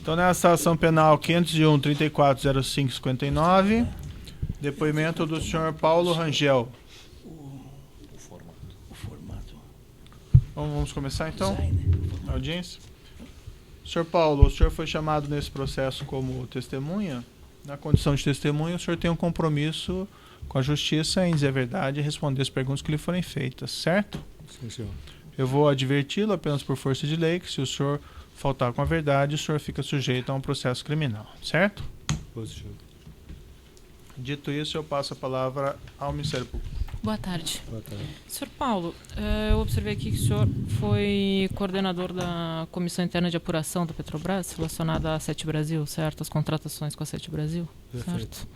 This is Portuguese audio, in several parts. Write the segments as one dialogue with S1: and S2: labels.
S1: Então, nessa ação penal 501-3405-59, depoimento do senhor Paulo Rangel.
S2: O formato.
S1: Vamos começar, então? A audiência. Senhor Paulo, o senhor foi chamado nesse processo como testemunha. Na condição de testemunha, o senhor tem um compromisso com a justiça em dizer a verdade e responder as perguntas que lhe forem feitas, certo?
S3: Sim, senhor.
S1: Eu vou adverti-lo apenas por força de lei que se o senhor faltar com a verdade, o senhor fica sujeito a um processo criminal, certo?
S3: Positivo.
S1: Dito isso, eu passo a palavra ao Ministério Público.
S4: Boa tarde.
S3: Boa tarde.
S4: Senhor Paulo, eu observei aqui que o senhor foi coordenador da Comissão Interna de Apuração da Petrobras, relacionada à Sete Brasil, certo? As contratações com a Sete Brasil,
S3: Perfeito.
S4: certo?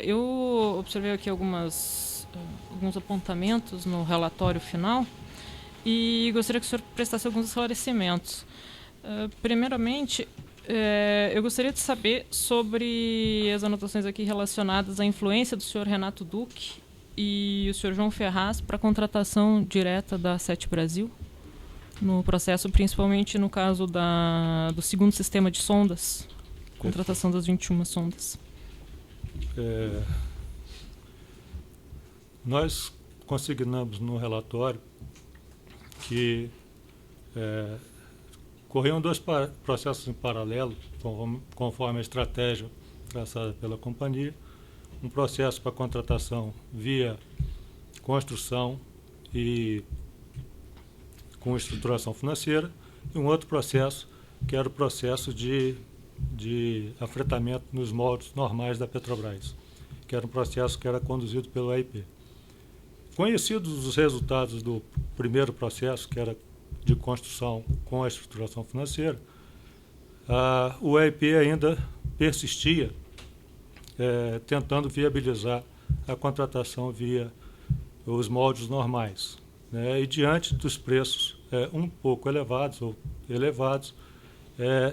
S4: Eu observei aqui alguns apontamentos no relatório final e gostaria que o senhor prestasse alguns esclarecimentos. Primeiramente, eu gostaria de saber sobre as anotações aqui relacionadas à influência do senhor Renato Duque e o senhor João Ferraz para a contratação direta da Sete Brasil no processo, principalmente no caso do segundo sistema de sondas, contratação das 21 sondas.
S3: Nós consignamos no relatório que corriam dois processos em paralelo, conforme a estratégia traçada pela companhia. Um processo para contratação via construção e com estruturação financeira, e um outro processo que era o processo de afretamento nos moldes normais da Petrobras, que era um processo que era conduzido pelo AIP. Conhecidos os resultados do primeiro processo, que era de construção com a estruturação financeira, o AIP ainda persistia tentando viabilizar a contratação via os moldes normais, né? E diante dos preços um pouco elevados,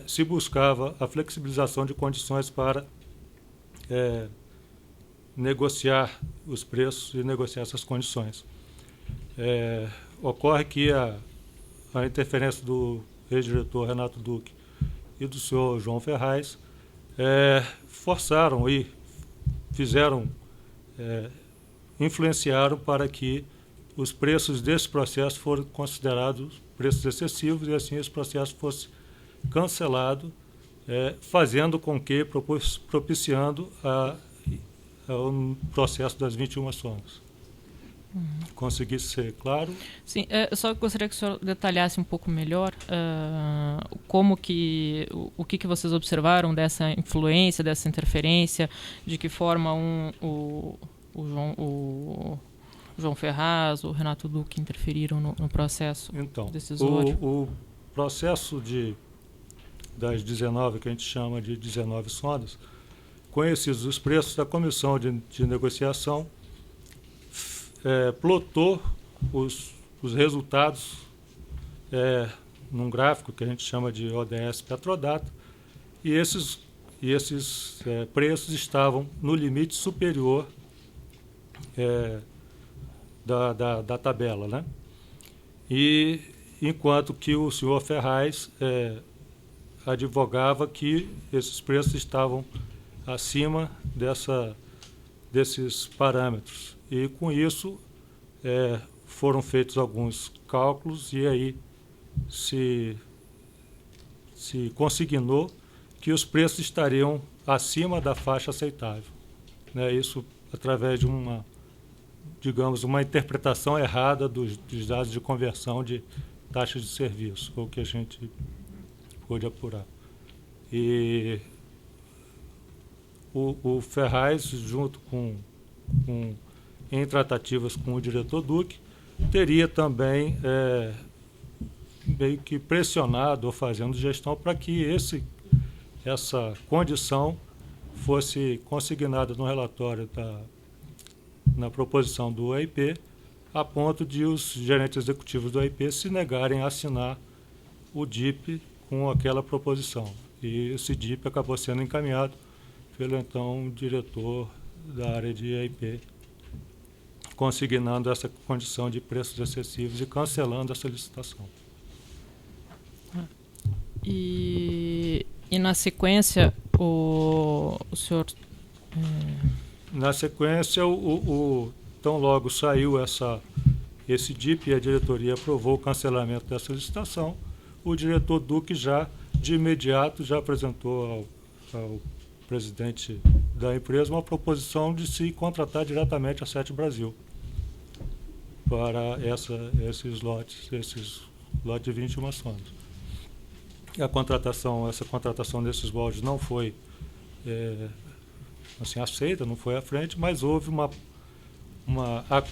S3: se buscava a flexibilização de condições para negociar os preços e negociar essas condições. Ocorre que a interferência do ex-diretor Renato Duque e do senhor João Ferraz forçaram e influenciaram para que os preços desse processo foram considerados preços excessivos e assim esse processo fosse cancelado, fazendo com que, propiciando o processo das 21 sondas. Consegui ser claro?
S4: Sim, eu só gostaria que o senhor detalhasse um pouco melhor o que vocês observaram dessa influência, dessa interferência, de que forma o João Ferraz, o Renato Duque interferiram no processo decisório.
S3: O processo das 19, que a gente chama de 19 sondas, conhecidos os preços da comissão de negociação, plotou os resultados num gráfico que a gente chama de ODS Petrodata, e esses preços estavam no limite superior da tabela, né? E enquanto que o senhor Ferraz advogava que esses preços estavam acima desses parâmetros. E com isso foram feitos alguns cálculos e aí se consignou que os preços estariam acima da faixa aceitável, né? Isso através de uma interpretação errada dos dados de conversão de taxas de serviço, o que a gente pôde apurar. E o Ferraz, junto em tratativas com o diretor Duque, teria também meio que pressionado ou fazendo gestão para que essa condição fosse consignada no relatório na proposição do AIP, a ponto de os gerentes executivos do AIP se negarem a assinar o DIP com aquela proposição. E esse DIP acabou sendo encaminhado pelo então diretor da área de AIP, consignando essa condição de preços excessivos e cancelando essa licitação.
S4: E na sequência, o senhor...
S3: Na sequência, tão logo saiu esse DIP e a diretoria aprovou o cancelamento dessa licitação, o diretor Duque já, de imediato, já apresentou ao presidente da empresa uma proposição de se contratar diretamente a Sete Brasil para esses lotes de 21 sondas. Essa contratação desses moldes não foi aceita, não foi à frente, mas houve a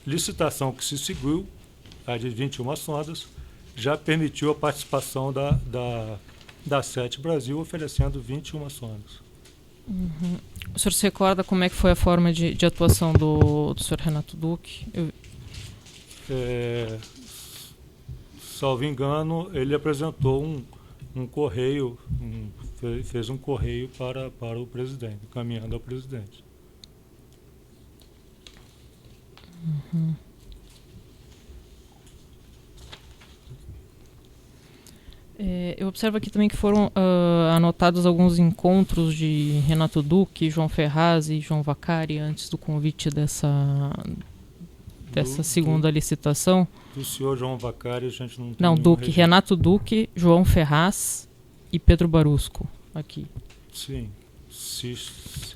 S3: licitação que se seguiu, a de 21 sondas, já permitiu a participação da Sete Brasil, oferecendo 21 sondas.
S4: Uhum. O senhor se recorda como é que foi a forma de atuação do senhor Renato Duque?
S3: Salvo engano, ele apresentou um correio, fez um correio para o presidente, encaminhando ao presidente.
S4: Uhum. Eu observo aqui também que foram anotados alguns encontros de Renato Duque, João Ferraz e João Vaccari antes do convite dessa segunda licitação.
S3: Do senhor João Vaccari a gente não tem.
S4: Não, Duque, registro. Renato Duque, João Ferraz e Pedro Barusco, aqui.
S3: Sim, se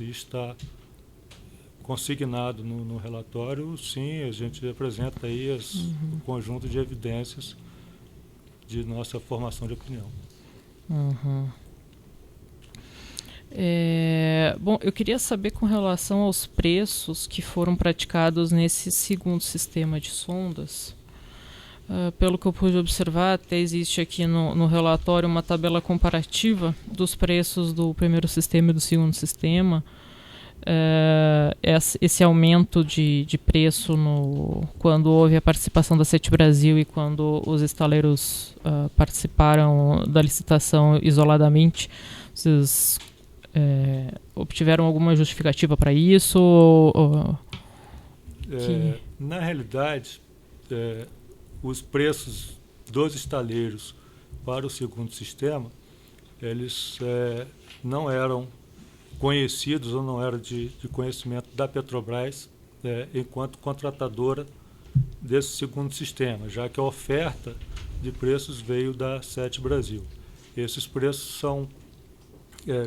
S3: está consignado no relatório, sim, a gente apresenta aí o conjunto de evidências de nossa formação de opinião.
S4: Uhum. Bom, eu queria saber com relação aos preços que foram praticados nesse segundo sistema de sondas. Pelo que eu pude observar, até existe aqui no relatório uma tabela comparativa dos preços do primeiro sistema e do segundo sistema. Esse aumento de preço quando houve a participação da Sete Brasil e quando os estaleiros participaram da licitação isoladamente, vocês obtiveram alguma justificativa para isso?
S3: Na realidade, os preços dos estaleiros para o segundo sistema, eles não eram conhecidos ou não eram de conhecimento da Petrobras enquanto contratadora desse segundo sistema, já que a oferta de preços veio da Sete Brasil. Esses preços são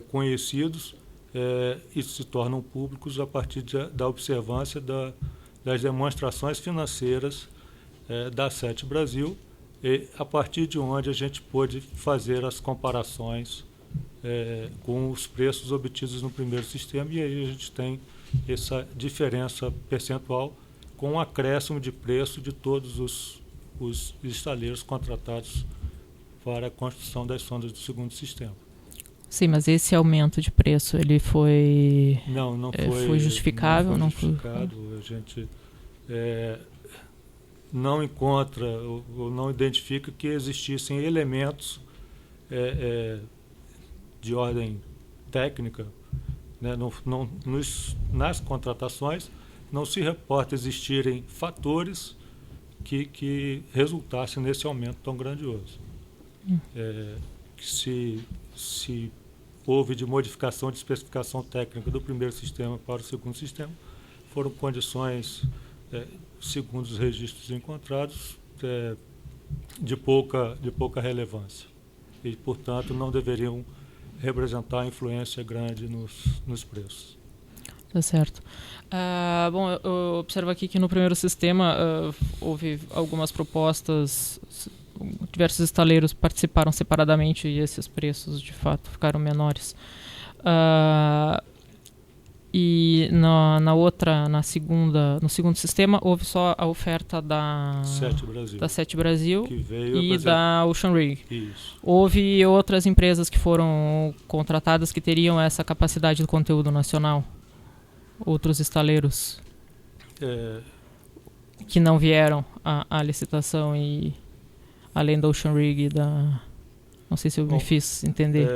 S3: conhecidos e se tornam públicos a partir da observância das demonstrações financeiras da Sete Brasil, e a partir de onde a gente pôde fazer as comparações com os preços obtidos no primeiro sistema, e aí a gente tem essa diferença percentual com um acréscimo de preço de todos os estaleiros contratados para a construção das sondas do segundo sistema.
S4: Sim, mas esse aumento de preço, ele foi...
S3: Não
S4: foi justificável?
S3: Não foi justificado. A gente não encontra ou não identifica que existissem elementos de ordem técnica, né? Nas contratações não se reporta existirem fatores que resultassem nesse aumento tão grandioso. Se houve de modificação de especificação técnica do primeiro sistema para o segundo sistema, foram condições, segundo os registros encontrados, de pouca relevância e, portanto, não deveriam representar influência grande nos preços.
S4: Tá certo. Bom, eu observo aqui que no primeiro sistema houve algumas propostas, diversos estaleiros participaram separadamente e esses preços, de fato, ficaram menores. E no segundo sistema, houve só a oferta da Sete Brasil e da Ocean Rig.
S3: Isso.
S4: Houve outras empresas que foram contratadas que teriam essa capacidade do conteúdo nacional? Outros estaleiros que não vieram à licitação, e além da Ocean Rig e da... Não sei se eu me fiz entender.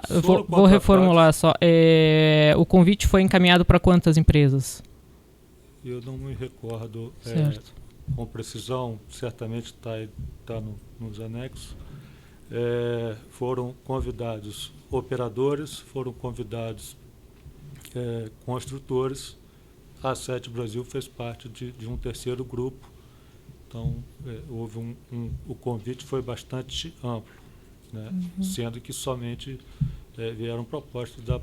S4: Eu vou reformular só. O convite foi encaminhado para quantas empresas?
S3: Eu não me recordo
S4: Certo.
S3: Com precisão, certamente está nos anexos, foram convidados operadores, foram convidados construtores. A Sete Brasil fez parte de um terceiro grupo. Então, houve o convite foi bastante amplo, né? Sendo que somente vieram propostas da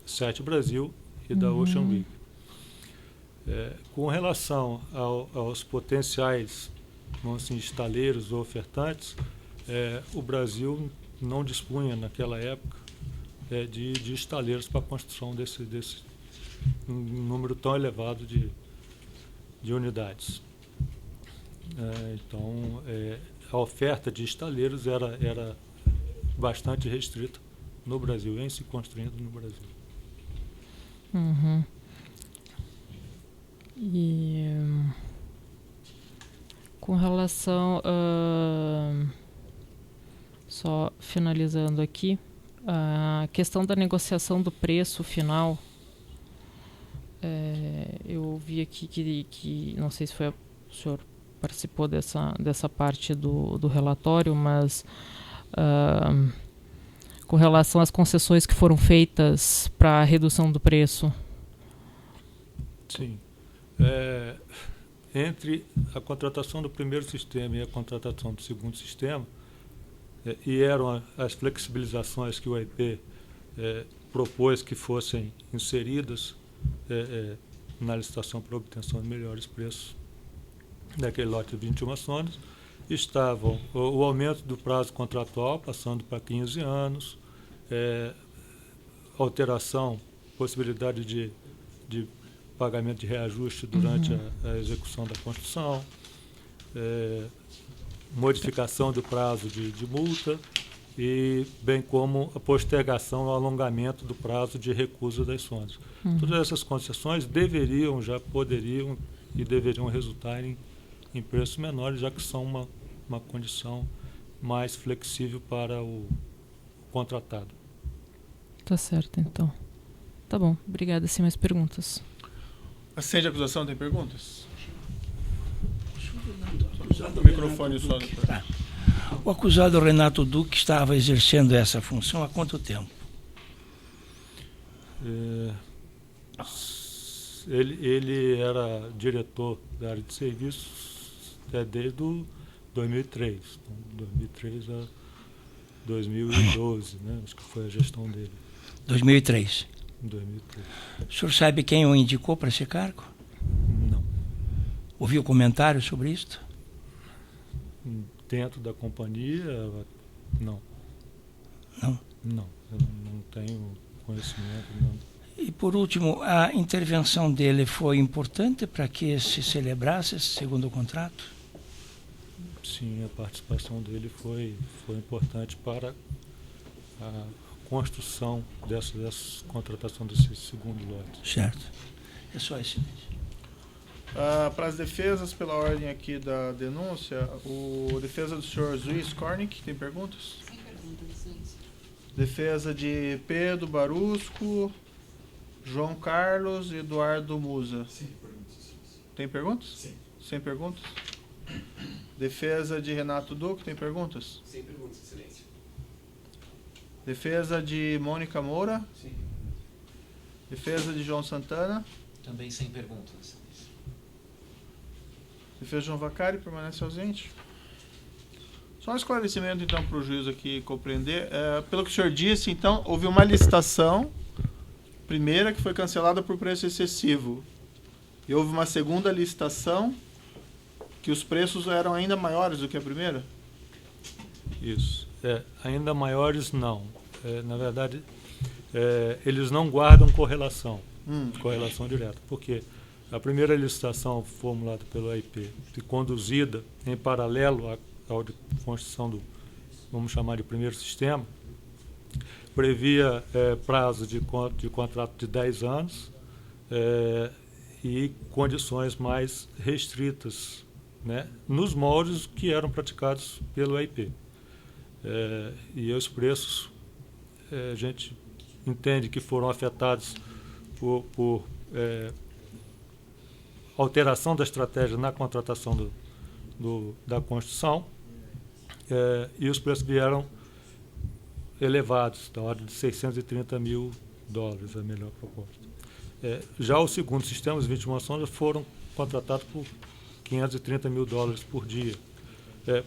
S3: Sete Brasil e da Ocean Week. Com relação aos potenciais, vamos assim, estaleiros ou ofertantes, o Brasil não dispunha naquela época de estaleiros para a construção desse número tão elevado de unidades. Então, a oferta de estaleiros era bastante restrita no Brasil, em se construindo no Brasil.
S4: Uhum. E com relação só finalizando aqui, a questão da negociação do preço final, eu vi aqui que não sei se foi o senhor participou dessa parte do relatório, mas com relação às concessões que foram feitas para a redução do preço.
S3: Sim. Entre a contratação do primeiro sistema e a contratação do segundo sistema, e eram as flexibilizações que o AIP propôs que fossem inseridas na licitação para obtenção de melhores preços daquele lote de 21 sondas, estavam o aumento do prazo contratual, passando para 15 anos, alteração, possibilidade de pagamento de reajuste durante a execução da construção, modificação do prazo de multa, e bem como a postergação ou alongamento do prazo de recusa das sondas. Todas essas concessões poderiam e deveriam resultar em preços menores, já que são uma condição mais flexível para o contratado.
S4: Tá certo, então. Tá bom, obrigada. Sem mais perguntas.
S1: Acende a acusação, tem perguntas? O microfone só.
S2: Tá. O acusado Renato Duque estava exercendo essa função há quanto tempo?
S3: Ele era diretor da área de serviços desde 2003. Então, 2003 a 2012, né? Acho que foi a gestão dele.
S2: 2003.
S3: 2003.
S2: O senhor sabe quem o indicou para esse cargo?
S3: Não.
S2: Ouviu comentário sobre isto?
S3: Dentro da companhia, não.
S2: Não?
S3: Não, eu não tenho conhecimento. Não.
S2: E, por último, a intervenção dele foi importante para que se celebrasse esse segundo contrato?
S3: Sim, a participação dele foi importante para a construção dessa contratação desse segundo lote.
S2: Certo. É só isso.
S1: Para as defesas, pela ordem aqui da denúncia, o defesa do senhor Zuiz Kornick, tem perguntas?
S5: Sem perguntas, Luiz.
S1: Defesa de Pedro Barusco, João Carlos e Eduardo Musa.
S6: Sem perguntas.
S1: Tem perguntas?
S6: Sim.
S1: Sem perguntas? Defesa de Renato Duque, tem perguntas?
S6: Sem perguntas, excelência.
S1: Defesa de Mônica Moura.
S6: Sim.
S1: Defesa de João Santana.
S7: Também sem perguntas.
S1: Defesa de João Vacari, permanece ausente. Só um esclarecimento, então, para o juiz aqui compreender. Pelo que o senhor disse, então, houve uma licitação, primeira, que foi cancelada por preço excessivo. E houve uma segunda licitação, que os preços eram ainda maiores do que a primeira?
S3: Isso. Ainda maiores, não. Na verdade, eles não guardam correlação direta. Por quê? A primeira licitação formulada pelo AIP e conduzida em paralelo à de construção do, vamos chamar de primeiro sistema, previa prazo de contrato de 10 anos e condições mais restritas, né, nos moldes que eram praticados pelo AIP. E os preços, a gente entende que foram afetados por alteração da estratégia na contratação da construção e os preços vieram elevados, da ordem de $630 mil, a melhor proposta. Já o segundo sistema, os 21 sondas, foram contratados por $530 mil por dia,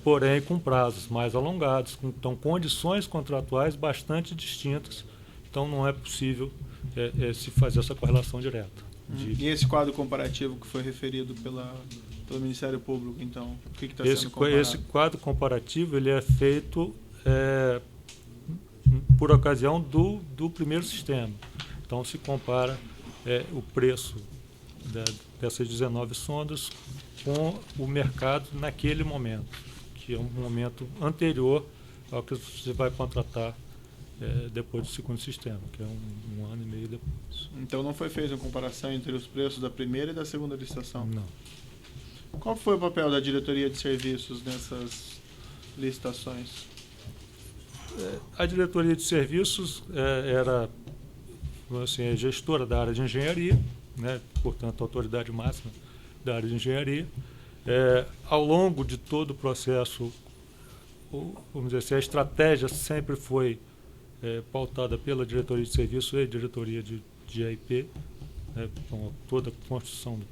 S3: porém com prazos mais alongados, com condições contratuais bastante distintas, então não é possível se fazer essa correlação direta.
S1: E esse quadro comparativo que foi referido pelo Ministério Público, então, o que está sendo comparado?
S3: Esse quadro comparativo ele é feito por ocasião do primeiro sistema. Então se compara o preço dessas 19 sondas com o mercado naquele momento, que é um momento anterior ao que você vai contratar depois do segundo sistema, que é um ano e meio depois.
S1: Então não foi feita uma comparação entre os preços da primeira e da segunda licitação?
S3: Não.
S1: Qual foi o papel da diretoria de serviços nessas licitações?
S3: A diretoria de serviços era assim, a gestora da área de engenharia, né, portanto, a autoridade máxima da área de engenharia. Ao longo de todo o processo, vamos dizer assim, a estratégia sempre foi pautada pela diretoria de serviços e diretoria de AIP, né, com toda a construção do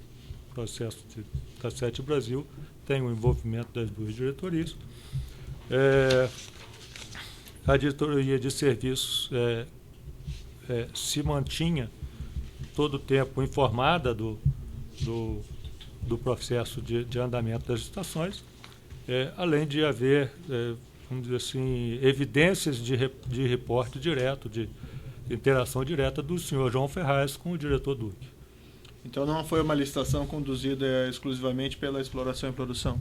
S3: processo da SET Brasil, tem o envolvimento das duas diretorias. A diretoria de serviços se mantinha todo o tempo informada do processo de andamento das licitações, além de haver, vamos dizer assim, evidências de reporte direto, de interação direta do senhor João Ferraz com o diretor Duque.
S1: Então não foi uma licitação conduzida exclusivamente pela exploração e produção?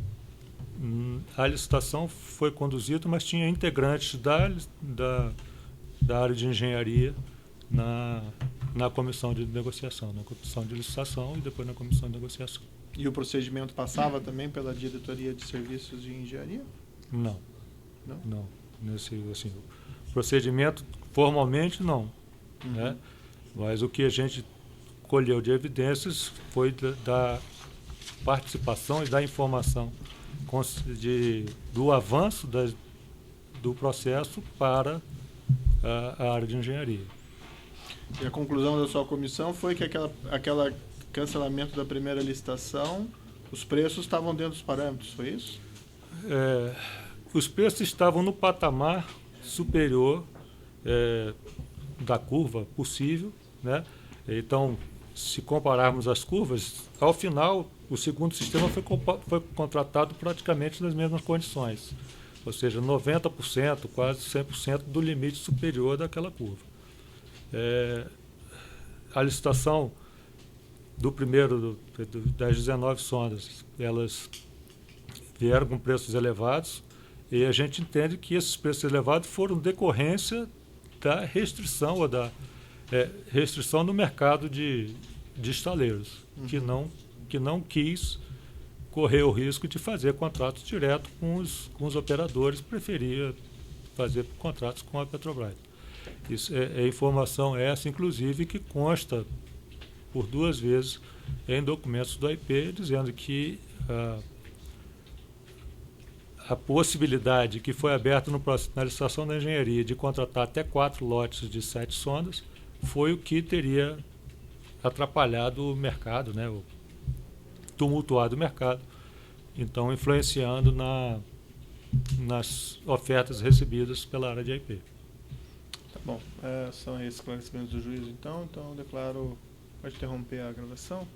S3: A licitação foi conduzida, mas tinha integrantes da área de engenharia na comissão de negociação, na comissão de licitação e depois na comissão de negociação.
S1: E o procedimento passava também pela diretoria de serviços de engenharia?
S3: Não.
S1: Não?
S3: Não. Assim, o procedimento, formalmente, não.
S1: Uhum.
S3: Né? Mas o que a gente colheu de evidências foi da participação e da informação do avanço do processo para a área de engenharia.
S1: E a conclusão da sua comissão foi que aquele cancelamento da primeira licitação, os preços estavam dentro dos parâmetros, foi isso?
S3: Os preços estavam no patamar superior da curva possível, né? Então, se compararmos as curvas, ao final, o segundo sistema foi contratado praticamente nas mesmas condições, ou seja, 90%, quase 100% do limite superior daquela curva. A licitação do primeiro, das 19 sondas, elas vieram com preços elevados e a gente entende que esses preços elevados foram decorrência da restrição ou da restrição no mercado de estaleiros, que não quis correr o risco de fazer contratos direto com os operadores, preferia fazer contratos com a Petrobras. Isso informação essa, inclusive, que consta por 2 vezes em documentos do AIP, dizendo que a possibilidade que foi aberta na licitação da engenharia de contratar até 4 lotes de 7 sondas foi o que teria atrapalhado o mercado, né, tumultuado o mercado, então influenciando nas ofertas recebidas pela área de AIP.
S1: Tá bom, são esses esclarecimentos do juiz, então eu declaro, pode interromper a gravação.